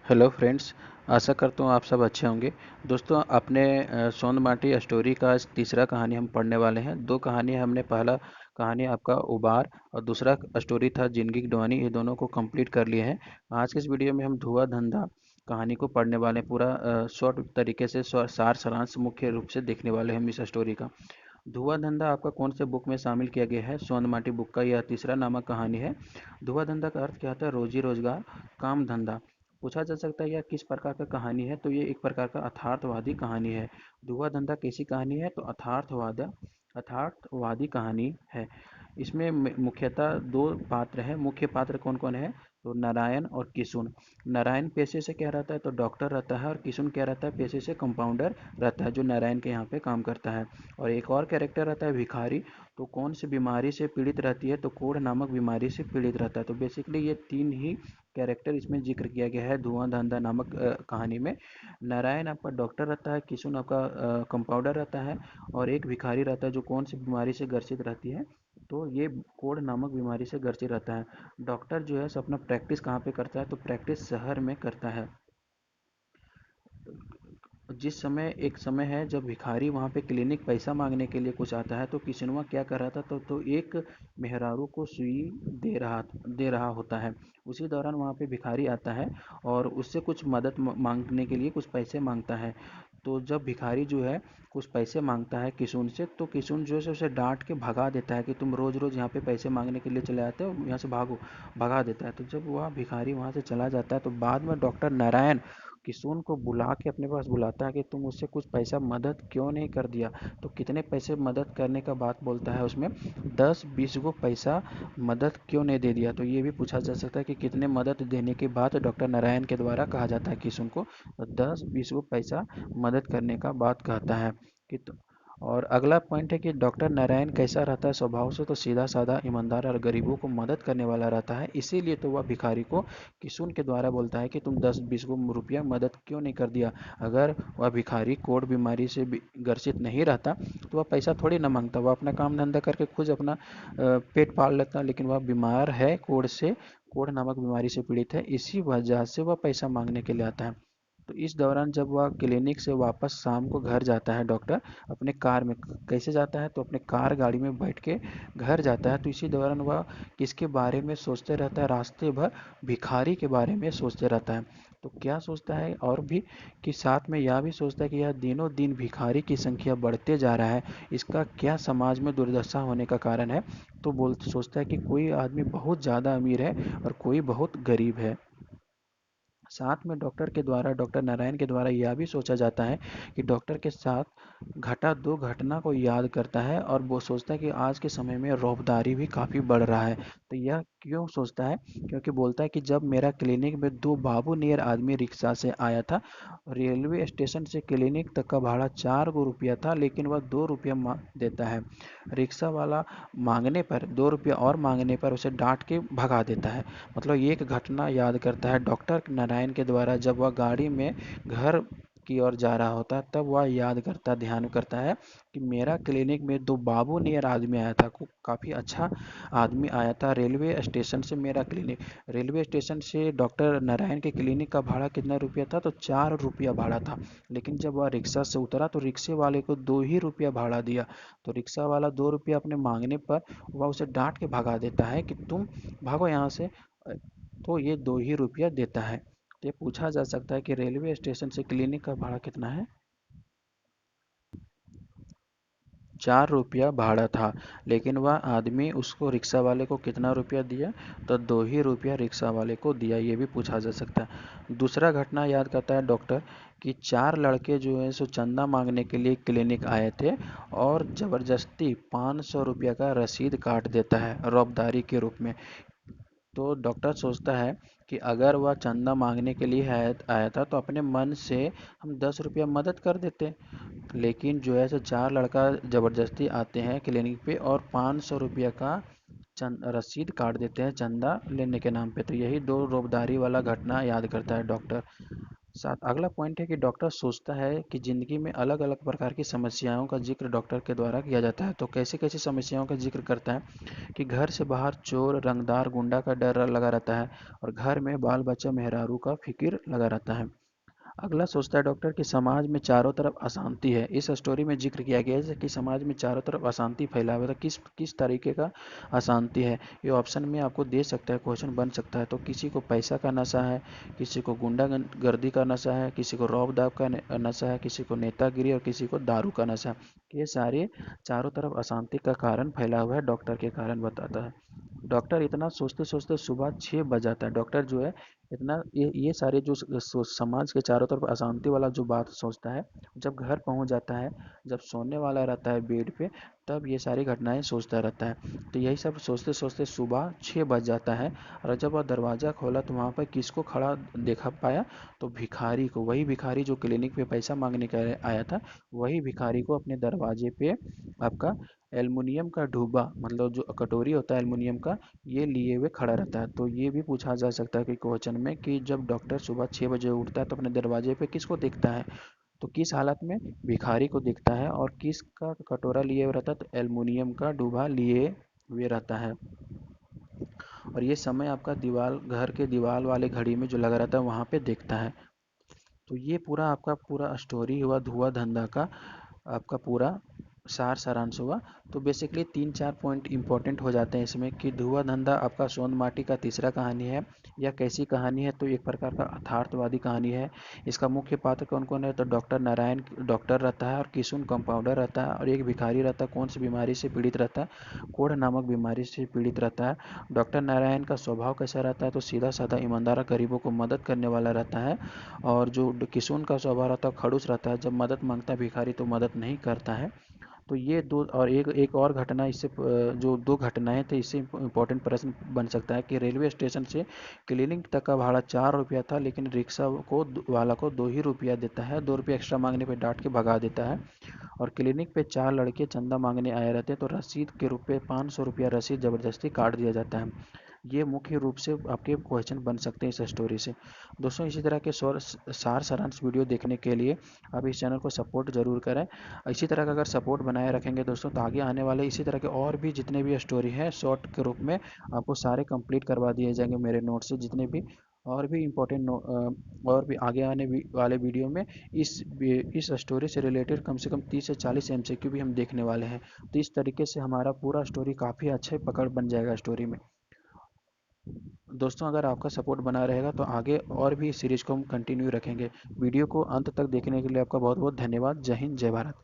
Hello friends. आशा करता हूँ आप सब अच्छे होंगे। दोस्तों, अपने सोन माटी स्टोरी का आज तीसरा कहानी हम पढ़ने वाले हैं। दो कहानी हमने, पहला कहानी आपका उबार और दूसरा स्टोरी था जिंदगी की डुआनी, ये दोनों को कंप्लीट कर लिए हैं। आज के इस वीडियो में हम धुआं धंधा कहानी को पढ़ने वाले हैं। पूरा शॉर्ट तरीके से सार सारांश मुख्य रूप से देखने वाले हैं हम इस स्टोरी का। धुआं धंधा आपका कौन से बुक में शामिल किया गया है? सोन माटी बुक का यह तीसरा नामक कहानी है। धुआं धंधा का अर्थ क्या होता है? रोजी रोजगार, काम धंधा। पूछा जा सकता है यह किस प्रकार का कहानी है, तो ये एक प्रकार का अथार्थवादी कहानी है। धुआं धंधा कैसी कहानी है? तो अथार्थवादी कहानी है। इसमें मुख्यतः दो पात्र हैं। मुख्य पात्र कौन कौन है? तो नारायण और किशुन। नारायण पेशे से क्या रहता है? तो डॉक्टर रहता है। और किशुन क्या रहता है? पेशे से कंपाउंडर रहता है, जो नारायण के यहाँ पे काम करता है। और एक और कैरेक्टर रहता है भिखारी। तो कौन सी बीमारी से पीड़ित रहती है? तो कोढ़ नामक बीमारी से पीड़ित रहता है। तो बेसिकली ये तीन ही कैरेक्टर इसमें जिक्र किया गया है धुआं धंधा नामक कहानी में। नारायण आपका डॉक्टर रहता है, किशुन आपका कंपाउंडर रहता है, और एक भिखारी रहता है जो कौन सी बीमारी से ग्रसित रहती है? तो ये कोढ़ नामक बीमारी से ग्रसित रहता है। डॉक्टर जो है सो अपना प्रैक्टिस कहाँ पे करता है? तो प्रैक्टिस शहर में करता है। जिस समय एक समय है जब भिखारी वहाँ पे क्लिनिक पैसा मांगने के लिए कुछ आता है, तो किशनवा क्या कर रहा था? तो एक मेहरारू को सुई दे रहा होता है। उसी दौरान वहाँ पे भिखारी आता है और उससे कुछ मदद मांगने के लिए कुछ पैसे मांगता है। तो जब भिखारी जो है कुछ पैसे मांगता है किशुन से, तो किशुन जो है उसे डांट के भगा देता है कि तुम रोज़ रोज़ यहाँ पे पैसे मांगने के लिए चले आते हो, यहाँ से भागो। भगा देता है। तो जब वह भिखारी वहाँ से चला जाता है, तो बाद में डॉक्टर नारायण किशुन को बुला के अपने पास बुलाता है कि तुम मुझसे कुछ पैसा मदद क्यों नहीं कर दिया? तो कितने पैसे मदद करने का बात बोलता है उसमें? 10-20 गो पैसा मदद क्यों नहीं दे दिया? तो ये भी पूछा जा सकता है कि कितने मदद देने के बाद डॉक्टर नारायण के द्वारा कहा जाता है किशुन को 10-20 गो पैसा मदद करने का बात कहता है कि और अगला पॉइंट है कि डॉक्टर नारायण कैसा रहता है स्वभाव से? तो सीधा साधा, ईमानदार और गरीबों को मदद करने वाला रहता है। इसीलिए तो वह भिखारी को किशुन के द्वारा बोलता है कि तुम 10-20 गो रुपया मदद क्यों नहीं कर दिया? अगर वह भिखारी कोढ़ बीमारी से ग्रसित नहीं रहता तो वह पैसा थोड़ी ना मांगता, वह अपना काम धंधा करके खुद अपना पेट पाल लेता। लेकिन वह बीमार है, कोढ़ नामक बीमारी से पीड़ित है, इसी वजह से वह पैसा मांगने के लिए आता है। तो इस दौरान जब वह क्लिनिक से वापस शाम को घर जाता है डॉक्टर, अपने कार में कैसे जाता है? तो अपने कार गाड़ी में बैठ के घर जाता है। तो इसी दौरान वह किसके बारे में सोचते रहता है? रास्ते भर भिखारी के बारे में सोचते रहता है। तो क्या सोचता है और भी कि साथ में यह भी सोचता है कि यह दिनों दिन भिखारी की संख्या बढ़ते जा रहा है, इसका क्या समाज में दुर्दशा होने का कारण है? तो सोचता है कि कोई आदमी बहुत ज़्यादा अमीर है और कोई बहुत गरीब है। साथ में डॉक्टर नारायण के द्वारा यह भी सोचा जाता है कि डॉक्टर के साथ घटा दो घटना को याद करता है, और वो सोचता है कि आज के समय में रौबदारी भी काफ़ी बढ़ रहा है। तो यह क्यों सोचता है? क्योंकि बोलता है कि जब मेरा क्लिनिक में दो बाबू नियर आदमी रिक्शा से आया था, रेलवे स्टेशन से क्लिनिक तक का भाड़ा 4 गो रुपया था, लेकिन वह 2 रुपया देता है। रिक्शा वाला मांगने पर 2 रुपया और मांगने पर उसे डांट के भगा देता है। मतलब ये एक घटना याद करता है डॉक्टर नारायण के द्वारा, जब वह गाड़ी में घर की ओर जा रहा होता है, तब वह याद करता, ध्यान करता है कि मेरा क्लिनिक में दो बाबू नियर आदमी आया था, काफ़ी अच्छा आदमी आया था। रेलवे स्टेशन से डॉक्टर नारायण के क्लिनिक का भाड़ा कितना रुपया था? तो 4 रुपया भाड़ा था। लेकिन जब वह रिक्शा से उतरा तो रिक्शे वाले को 2 ही रुपया भाड़ा दिया। तो रिक्शा वाला 2 रुपया अपने मांगने पर वह उसे डांट के भगा देता है कि तुम भागो यहाँ से। तो ये 2 ही रुपया देता है। तो ये पूछा जा सकता है कि रेलवे स्टेशन से क्लिनिक का भाड़ा कितना है? 4 रुपया भाड़ा था, लेकिन वह आदमी उसको रिक्शा वाले को कितना रुपया दिया? तो 2 ही रुपया रिक्शा वाले को दिया। ये भी पूछा जा सकता है। दूसरा घटना याद करता है डॉक्टर कि 4 लड़के जो है सो चंदा मांगने के लिए क्लिनिक आए थे, और ज़बरदस्ती 500 रुपया का रसीद काट देता है रौबदारी के रूप में। तो डॉक्टर सोचता है कि अगर वह चंदा मांगने के लिए आया था तो अपने मन से हम 10 रुपया मदद कर देते। लेकिन जो है सो 4 लड़का ज़बरदस्ती आते हैं क्लिनिक पे और 500 रुपया का रसीद काट देते हैं चंदा लेने के नाम पे। तो यही दो रोबदारी वाला घटना याद करता है डॉक्टर। साथ अगला पॉइंट है कि डॉक्टर सोचता है कि ज़िंदगी में अलग अलग प्रकार की समस्याओं का जिक्र डॉक्टर के द्वारा किया जाता है। तो कैसी कैसी समस्याओं का जिक्र करता है कि घर से बाहर चोर रंगदार गुंडा का डर लगा रहता है, और घर में बाल बच्चा मेहरारू का फिक्र लगा रहता है। अगला सोचता है डॉक्टर कि समाज में चारों तरफ अशांति है। इस स्टोरी में जिक्र किया गया है कि समाज में चारों तरफ अशांति फैला हुआ है। किस किस तरीके का अशांति है, ये ऑप्शन में आपको दे सकता है, क्वेश्चन बन सकता है। तो किसी को पैसा का नशा है, किसी को गुंडागर्दी का नशा है, किसी को रौब दाब का नशा है, किसी को नेतागिरी और किसी को दारू का नशा है। ये सारे चारों तरफ अशांति का कारण फैला हुआ है, डॉक्टर के कारण बताता है। डॉक्टर इतना सोचते सोचते सुबह 6 बज जाता है। डॉक्टर जो है इतना ये सारे जो समाज के चारों तरफ अशांति वाला जो बात सोचता है, जब घर पहुंच जाता है, जब सोने वाला रहता है बेड पे, तब ये सारी घटनाएं सोचता रहता है। तो यही सब सोचते सोचते सुबह 6 बज जाता है, और जब वह दरवाज़ा खोला तो वहाँ पर किसको खड़ा देखा पाया, तो भिखारी को। वही भिखारी जो क्लिनिक पे पैसा मांगने के लिए आया था, वही भिखारी को अपने दरवाजे पे आपका एल्युमिनियम का डूबा, मतलब जो कटोरी होता है एल्युमिनियम का, ये लिए हुए खड़ा रहता है। तो ये भी पूछा जा सकता है कि क्वेश्चन में कि जब डॉक्टर सुबह 6 बजे उठता है तो अपने दरवाजे पे किसको देखता है, तो किस हालत में, भिखारी को देखता है। और किसका कटोरा लिए हुए रहता है, तो एल्युमिनियम का डूबा लिए हुए रहता है। और ये समय आपका दीवार, घर के दीवार वाले घड़ी में जो लगा रहता है वहाँ पे देखता है। तो ये पूरा आपका पूरा स्टोरी हुआ धुआं धंधा का, आपका पूरा सारांश हुआ। तो बेसिकली 3-4 पॉइंट इंपॉर्टेंट हो जाते हैं इसमें कि धुआं धंधा आपका सोन माटी का तीसरा कहानी है। यह कैसी कहानी है, तो एक प्रकार का यथार्थवादी कहानी है। इसका मुख्य पात्र कौन कौन है, तो डॉक्टर नारायण डॉक्टर रहता है, और किशुन कंपाउंडर रहता है, और एक भिखारी रहता है। कौन सी बीमारी से पीड़ित रहता है, कोढ़ नामक बीमारी से पीड़ित रहता है। डॉक्टर नारायण का स्वभाव कैसा रहता है, तो सीधा साधा ईमानदार गरीबों को मदद करने वाला रहता है। और जो किशुन का स्वभाव रहता है खड़ूस रहता है, जब मदद मांगता है भिखारी तो मदद नहीं करता है। तो ये दो, और एक एक और घटना इससे जो दो घटनाएं थे, इससे इम्पोर्टेंट प्रश्न बन सकता है कि रेलवे स्टेशन से क्लिनिक तक का भाड़ा 4 रुपया था, लेकिन रिक्शा को वाला को 2 ही रुपया देता है। 2 रुपया एक्स्ट्रा मांगने पर डांट के भगा देता है। और क्लिनिक पे 4 लड़के चंदा मांगने आए रहते हैं, तो रसीद के रूप में 500 रुपया रसीद ज़बरदस्ती काट दिया जाता है। ये मुख्य रूप से आपके क्वेश्चन बन सकते हैं इस स्टोरी से। दोस्तों इसी तरह के सार सारांश वीडियो देखने के लिए आप इस चैनल को सपोर्ट जरूर करें। इसी तरह का अगर सपोर्ट बनाए रखेंगे दोस्तों, तो आगे आने वाले इसी तरह के और भी जितने भी स्टोरी हैं शॉर्ट के रूप में आपको सारे कंप्लीट करवा दिए जाएंगे मेरे नोट से, जितने भी और भी इम्पोर्टेंट और भी आगे आने वाले वीडियो में इस स्टोरी से रिलेटेड कम से कम 30 से 40 एमसीक्यू भी हम देखने वाले हैं। तो इस तरीके से हमारा पूरा स्टोरी काफ़ी अच्छे पकड़ बन जाएगा स्टोरी में। दोस्तों अगर आपका सपोर्ट बना रहेगा तो आगे और भी इस सीरीज को हम कंटिन्यू रखेंगे। वीडियो को अंत तक देखने के लिए आपका बहुत बहुत धन्यवाद। जय हिंद, जय भारत।